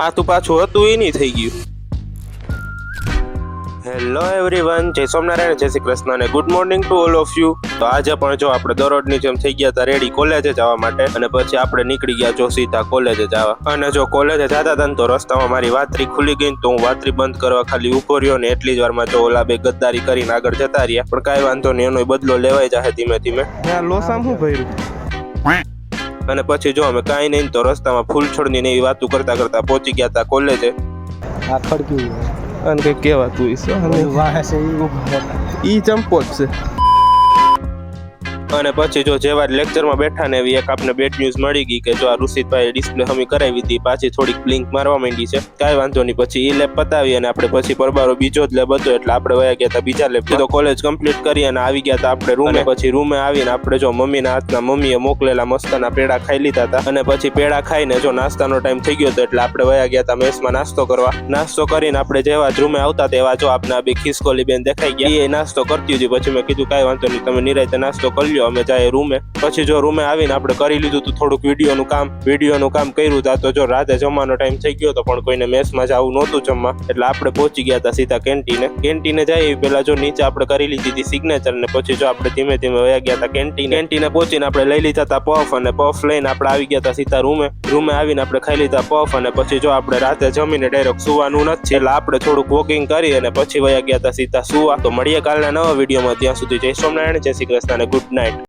આ તું પાછું હતું એ નહીં થઈ ગયું. હેલો એવરીવન, જય સોમનારાયણ, જય શ્રી કૃષ્ણ અને good morning to all of you. તો આજે પણ જો આપણે દરરોજની જેમ થઈ ગયા હતા રેડી કોલેજે જવા માટે, અને પછી આપણે નીકળી ગયા જો સીધા કોલેજે જવા. અને જો કોલેજે જતા હતા ને તો રસ્તામાં મારી વાતરી ખુલી ગઈ, તો હું વાતરી બંધ કરવા ખાલી ઉભો રહ્યો ને એટલી જ વારમાં જો ઓલા બે ગદ્દારી કરીને આગળ જતા રહ્યા. પણ કાંઈ વાંધો નહીં, એનો બદલો લેવાઈ જાય ધીમે ધીમે. લોસામ શું ભર્યું? અને પછી જો અમે કાંઈ નહીં તો રસ્તામાં ફૂલછોડની ને એવી વાતો કરતા કરતા પહોંચી ગયા હતા કોલેજે. આ ખડક્યું અને કંઈક કહેવાતું હશે અને વાહે છે ઈ ઉભા ઈ ચંપો જ છે. અને પછી જો જેવા લેક્ચરમાં બેઠા ને એવી એક આપને બેડ ન્યૂઝ મળી ગઈ કે જો આ ઋષિતભાઈ ડિસ્પ્લે હમી કરાવી હતી, પાછી થોડીક બ્લિંક મારવા માંડી છે. કાંઈ વાંધો નહીં, પછી ઈ લેબ પતાવી અને આપણે પછી પરબારો બીજો જ લેબ હતો એટલે આપણે વયા ગયા હતા બીજા લેબ. તો કોલેજ કમ્પ્લીટ કરી અને આવી ગયા હતા આપણે રૂમે. પછી રૂમે આવીને આપણે જો મમ્મીના હાથના મમ્મીએ મોકલેલા મસ્તના પેડા ખાઈ લીધા હતા. અને પછી પેડા ખાઈને જો નાસ્તાનો ટાઈમ થઈ ગયો હતો એટલે આપણે વયા ગયા હતા મેસમાં નાસ્તો કરવા. નાસ્તો કરીને આપણે જેવા જ રૂમે આવતા તેવા જો આપના બે ખિસકોલી બેન દેખાઈ ગયા. એ નાસ્તો કરતી હતી. પછી મેં કીધું કાંઈ વાંધો નહીં, તમે નિરાંતે નાસ્તો કરી લ્યો, અમે જાય રૂમે. પછી જો રૂમે આવીને આપણે કરી લીધું હતું થોડુંક વિડીયોનું કામ કર્યું હતું. તો જો રાતે જમવાનો ટાઈમ થઈ ગયો હતો પણ કોઈને મેસમાં જવું નહોતું જમવા, એટલે આપણે પહોંચી ગયા હતા સીધા કેન્ટીને જાય પેલા જો નીચે આપણે કરી લીધી હતી સિગ્નેચર, ને પછી જો આપણે ધીમે ધીમે વયા ગયા હતા કેન્ટીને પહોંચીને આપણે લઈ લીધા હતા પફ, અને પફ લઈને આપણે આવી ગયા હતા સીધા રૂમે આવીને આપણે ખાઈ લીધા પફ. અને પછી જો આપણે રાતે જમીને ડાયરેક્ટ સુવાનું નથી એટલે આપણે થોડુંક વોકિંગ કરી અને પછી વયા ગયા હતા સીધા સુવા. તો મળીએ કાલના નવા વિડીયોમાં, ત્યાં સુધી જય સોમનારાયણ, જય શ્રી કૃષ્ણ અને ગુડ નાઇટ.